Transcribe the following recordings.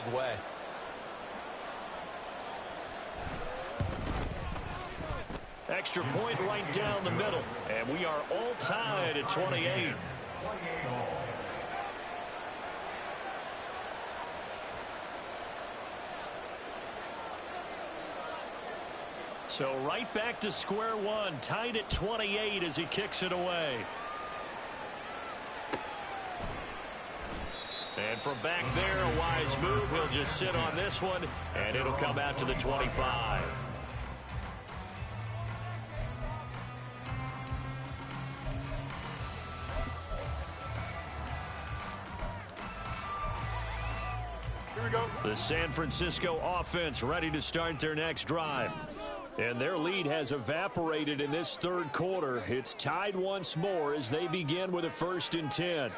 big way. Extra point right down the middle. And we are all tied at 28. So right back to square one, tied at 28 as he kicks it away. And from back there, a wise move. He'll just sit on this one, and it'll come out to the 25. Here we go. The San Francisco offense ready to start their next drive. And their lead has evaporated in this third quarter. It's tied once more as they begin with a 1st and 10.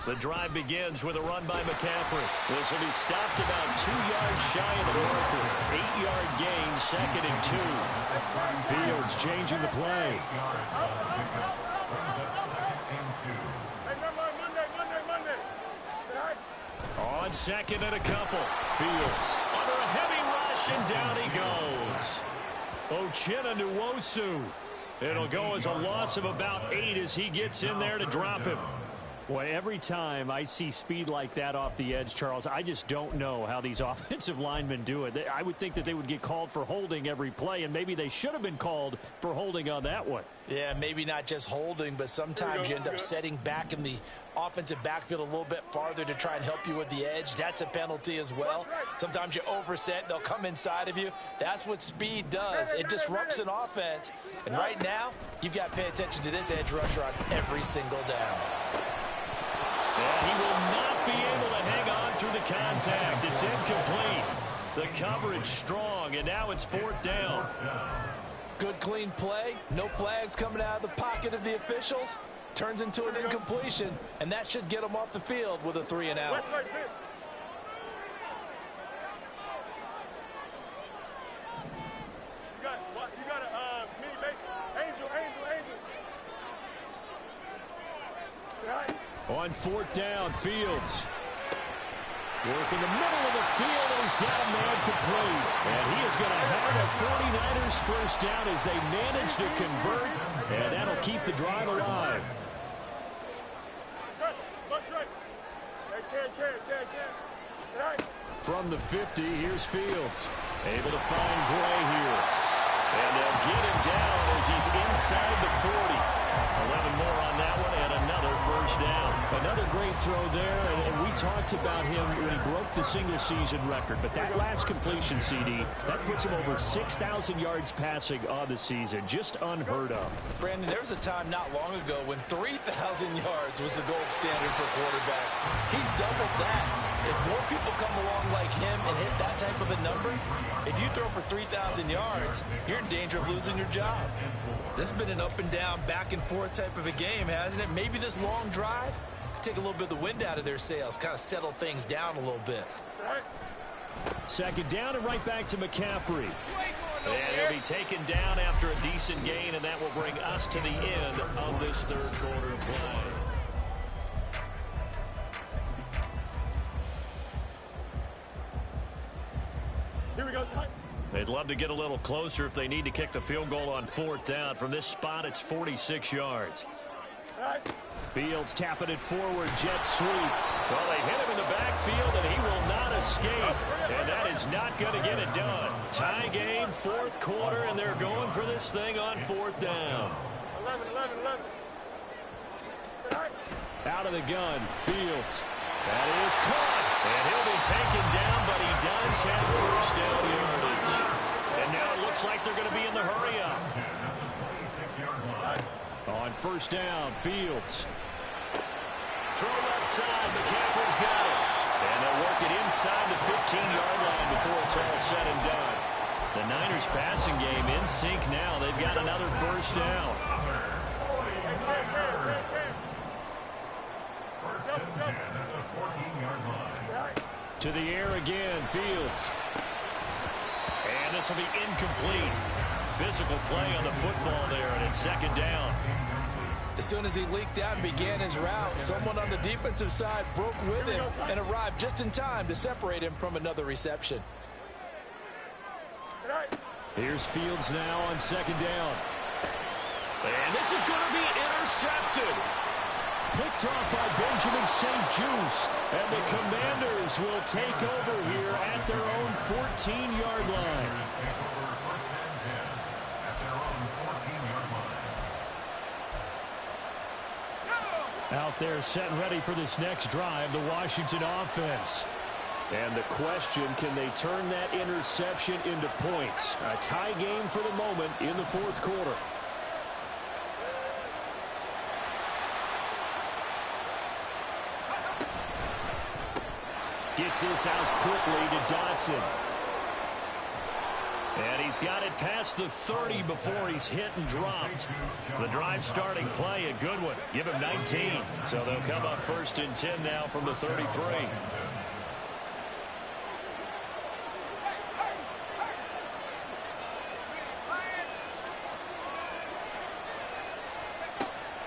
The drive begins with a run by McCaffrey. This will be stopped about 2 yards shy of the marker. 8-yard gain, 2nd and 2. Fields changing the play. On 2nd and a couple. Fields under a heavy rush, and down he goes. Uchenna Nwosu. It'll go as a loss of about 8 as he gets in there to drop him. Boy, every time I see speed like that off the edge, Charles, I just don't know how these offensive linemen do it. I would think that they would get called for holding every play, and maybe they should have been called for holding on that one. Yeah, maybe not just holding, but sometimes you end up setting back in the offensive backfield a little bit farther to try and help you with the edge. That's a penalty as well. Sometimes you overset, they'll come inside of you. That's what speed does. It disrupts an offense. And right now, you've got to pay attention to this edge rusher on every single down. And he will not be able to hang on through the contact. It's incomplete. The coverage strong, and now it's 4th down. Good, clean play. No flags coming out of the pocket of the officials. Turns into an incompletion, and that should get them off the field with a 3 and out. You got a mini base. Angel. Right. On 4th down, Fields. Working the middle of the field, and he's got a man complete. And he is going to have a 49ers first down as they manage to convert, and that'll keep the drive alive. From the 50, here's Fields. Able to find Gray here. And they'll get him down as he's inside the 40. 11 more on that one, and another first down. Another great throw there, and we talked about him when he broke the single-season record. But that last completion, CD, that puts him over 6,000 yards passing on the season. Just unheard of. Brandon, there was a time not long ago when 3,000 yards was the gold standard for quarterbacks. He's doubled that. If more people come along like him and hit that type of a number, if you throw for 3,000 yards, you're in danger of losing your job. This has been an up and down, back and forth type of a game, hasn't it? Maybe this long drive could take a little bit of the wind out of their sails, kind of settle things down a little bit. 2nd down and right back to McCaffrey. And he'll be taken down after a decent gain, and that will bring us to the end of this third quarter play. Here we go, Scott. They'd love to get a little closer if they need to kick the field goal on 4th down. From this spot, it's 46 yards. Fields tapping it forward, jet sweep. Well, they hit him in the backfield, and he will not escape. And that is not going to get it done. Tie game, 4th quarter, and they're going for this thing on 4th down. 11. Out of the gun, Fields. That is caught. And he'll be taken down, but he does have first down yardage. And now it looks like they're going to be in the hurry-up. On 1st down, Fields. Throw left side, McCaffrey's got it. And they'll work it inside the 15-yard line before it's all said and done. The Niners passing game in sync now. They've got another first down. To the air again, Fields. this will be incomplete. Physical play on the football there, and it's second down. As soon as he leaked out and began his route, someone on the defensive side broke with him and arrived just in time to separate him from another reception. Here's Fields now on second down. And this is going to be intercepted. Picked off by Benjamin St. Juste. And the Commanders will take over here at their own 14-yard line. Out there set and ready for this next drive, the Washington offense. And the question, can they turn that interception into points? A tie game for the moment in the fourth quarter. Gets this out quickly to Dotson. And he's got it past the 30 before he's hit and dropped. The drive starting play, a good one. Give him 19. So they'll come up first and 10 now from the 33.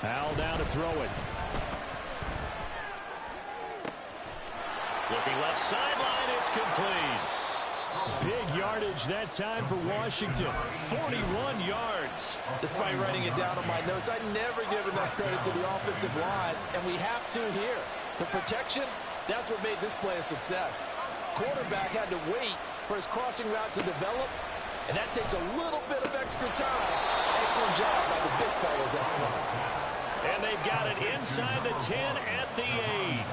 Howell down to throw it. Looking left sideline, it's complete. Big yardage that time for Washington. 41 yards. Despite writing it down on my notes, I never give enough credit to the offensive line, and we have to here. The protection, that's what made this play a success. Quarterback had to wait for his crossing route to develop, and that takes a little bit of extra time. Excellent job by the big fellas up front. And they've got it inside the 10 at the 8.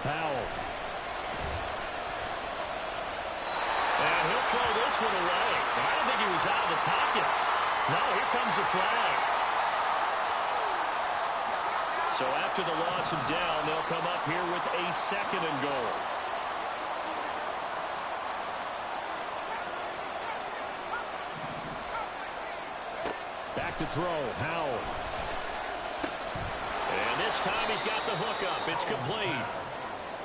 Howell. And he'll throw this one away. But I don't think he was out of the pocket. No, here comes the flag. So after the loss of down, they'll come up here with a second and goal. Back to throw. Howell. And this time he's got the hookup. It's complete.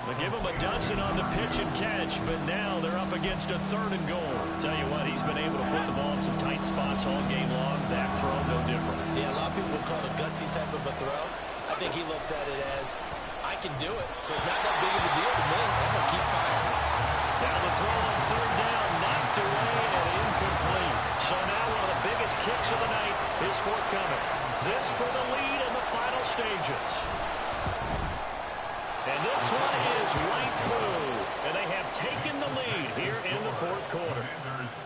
They give him a dozen on the pitch and catch, but now they're up against a third and goal. Tell you what, he's been able to put the ball in some tight spots all game long. That throw, no different. Yeah, a lot of people would call it a gutsy type of a throw. I think he looks at it as, I can do it, so it's not that big of a deal to me. I'm going to keep firing. Down the throw on third down, knocked away and incomplete. So now one of the biggest kicks of the night is forthcoming. This for the lead in the final stages. And this one is right through. And they have taken the lead here in the fourth quarter.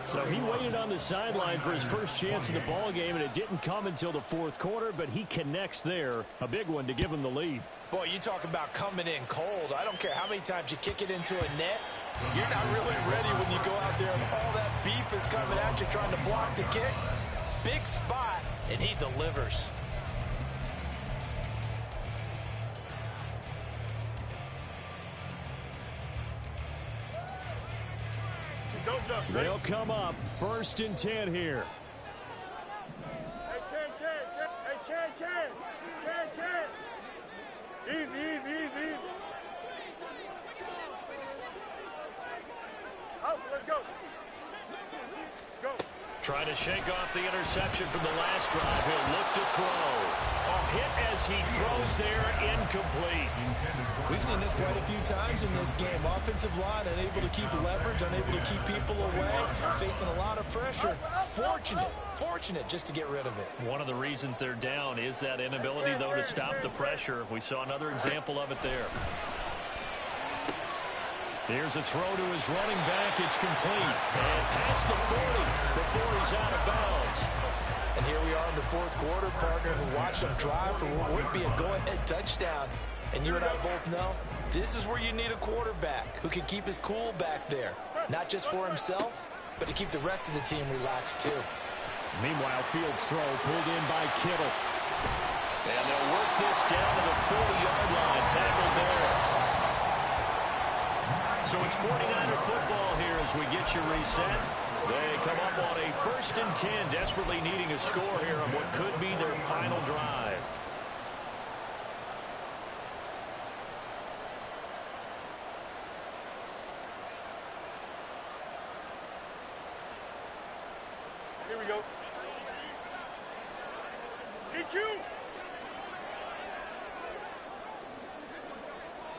So he waited on the sideline for his first chance in the ball game, and it didn't come until the fourth quarter, but he connects there. A big one to give him the lead. Boy, you talk about coming in cold. I don't care how many times you kick it into a net. You're not really ready when you go out there and all that beef is coming at you trying to block the kick. Big spot, and he delivers. Don't jump. They'll come up first and 10 here. Hey, Easy. Out, let's go. Go. Trying to shake off the interception from the last drive. He'll look to throw. A hit as he throws there, incomplete. We've seen this quite a few times in this game. Offensive line unable to keep leverage, unable to keep people away, facing a lot of pressure. Fortunate just to get rid of it. One of the reasons they're down is that inability, though, to stop the pressure. We saw another example of it there. Here's a throw to his running back. It's complete. And past the 40 before he's out of bounds. And here we are in the fourth quarter, partner, who watched them drive for what would be a go-ahead touchdown. And you and I both know this is where you need a quarterback who can keep his cool back there. Not just for himself, but to keep the rest of the team relaxed too. Meanwhile, Fields' throw pulled in by Kittle. And they'll work this down to the 40-yard line. Tackled there. So it's 49er football here as we get you reset. They come up on a first and 10, desperately needing a score here on what could be their final drive. you.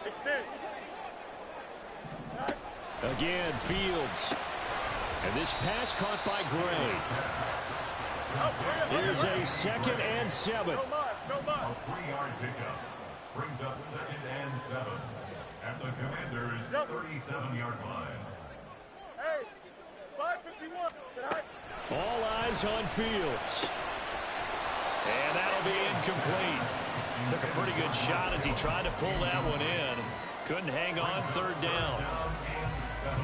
Extend. Again, Fields. And this pass caught by Gray. Here's a 2nd and 7. No mas, no mas. A 3-yard pickup brings up 2nd and 7 at the Commanders' 37-yard line. Hey, 5:51 tonight. All eyes on Fields. And that'll be incomplete. Took a pretty good shot as he tried to pull that one in. Couldn't hang on 3rd down.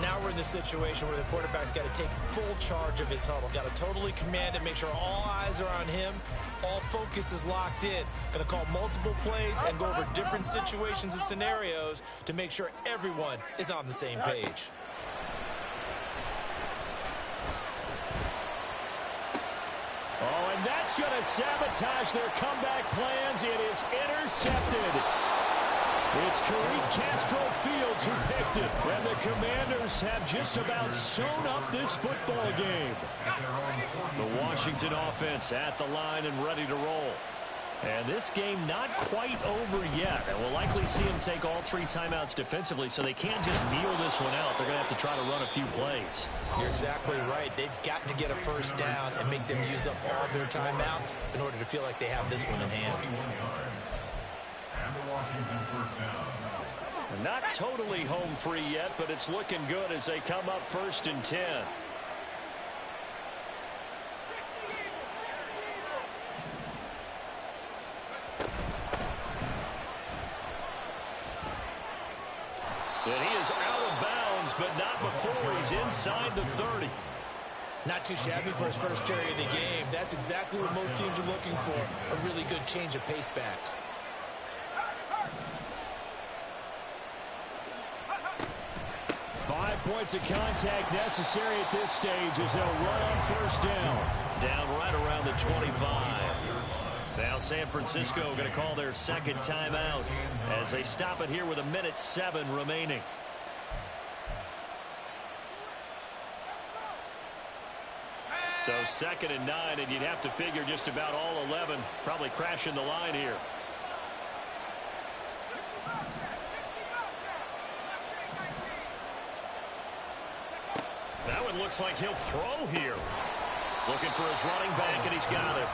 Now we're in the situation where the quarterback's got to take full charge of his huddle. Got to totally command it, make sure all eyes are on him. All focus is locked in. Going to call multiple plays and go over different situations and scenarios to make sure everyone is on the same page. Oh, and that's going to sabotage their comeback plans. It is intercepted. It's Tariq Castro-Fields who picked it. And the Commanders have just about sewn up this football game. The Washington offense at the line and ready to roll. And this game not quite over yet. And we'll likely see them take all 3 timeouts defensively, so they can't just kneel this one out. They're going to have to try to run a few plays. You're exactly right. They've got to get a first down and make them use up all their timeouts in order to feel like they have this one in hand. And the Washington first down. Not totally home free yet, but it's looking good as they come up 1st and 10. And he is out of bounds, but not before he's inside the 30. Not too shabby for his first carry of the game. That's exactly what most teams are looking for. A really good change of pace back. Five points of contact necessary at this stage as they'll run on first down. Down right around the 25. Now San Francisco going to call their 2nd timeout as they stop it here with 1:07 remaining. So 2nd and 9, and you'd have to figure just about all 11 probably crashing the line here. That one looks like he'll throw here. Looking for his running back, and he's got it.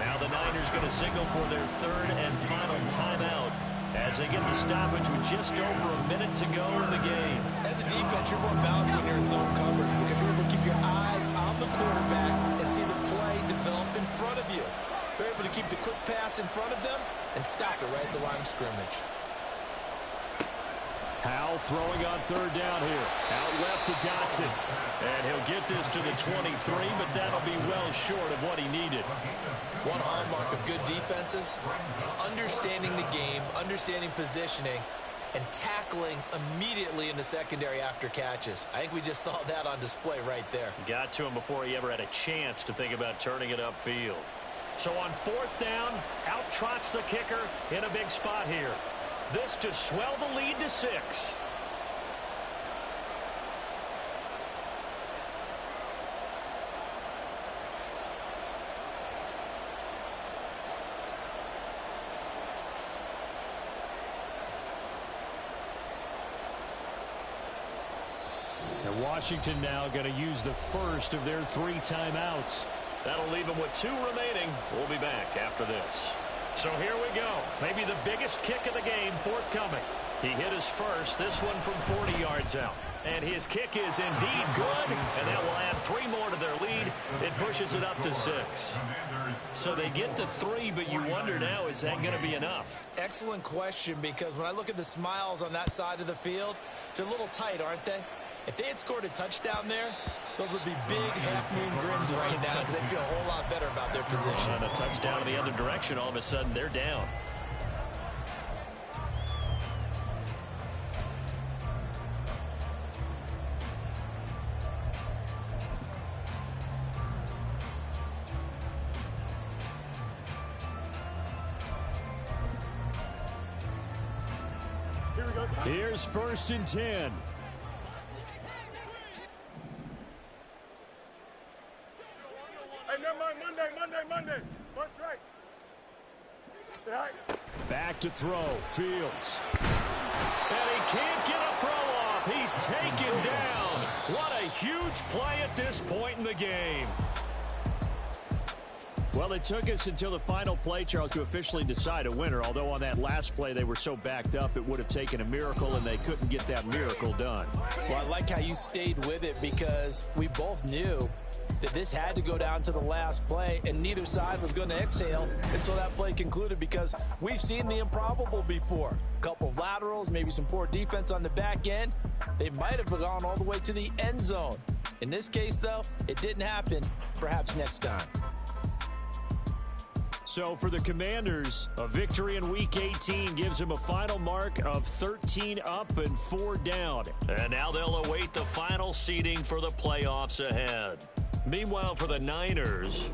Now the Niners going to signal for their 3rd and final timeout as they get the stoppage with just over a minute to go in the game. As a defense, you're more balanced when you're in zone coverage because you're able to keep your eyes on the quarterback and see the play develop in front of you. They're able to keep the quick pass in front of them and stop it right at the line of scrimmage. Howell throwing on 3rd down here. Out left to Dotson. And he'll get this to the 23, but that'll be well short of what he needed. One hallmark of good defenses is understanding the game, understanding positioning, and tackling immediately in the secondary after catches. I think we just saw that on display right there. Got to him before he ever had a chance to think about turning it upfield. So on 4th down, out trots the kicker in a big spot here. This to swell the lead to 6. And Washington now going to use the first of their 3 timeouts. That'll leave them with 2 remaining. We'll be back after this. So here we go. Maybe the biggest kick of the game forthcoming. He hit his first, this one from 40 yards out. And his kick is indeed good, and that will add 3 more to their lead. It pushes it up to 6. So they get to 3, but you wonder now, is that going to be enough? Excellent question, because when I look at the smiles on that side of the field, they're a little tight, aren't they? If they had scored a touchdown there, those would be big half-moon grins right now because they feel a whole lot better about their position. And a touchdown in the other direction, all of a sudden they're down. Here we go. Here's 1st and 10. Hey, never mind. Monday. Lunch right. to throw. Fields. And he can't get a throw off. He's taken down. What a huge play at this point in the game. Well, it took us until the final play, Charles, to officially decide a winner. Although on that last play they were so backed up, it would have taken a miracle, and they couldn't get that miracle done. Well, I like how you stayed with it because we both knew that this had to go down to the last play, and neither side was going to exhale until that play concluded, because we've seen the improbable before. A couple of laterals, maybe some poor defense on the back end. They might have gone all the way to the end zone. In this case, though, it didn't happen. Perhaps next time. So for the Commanders, a victory in Week 18 gives them a final mark of 13 up and 4 down. And now they'll await the final seeding for the playoffs ahead. Meanwhile, for the Niners,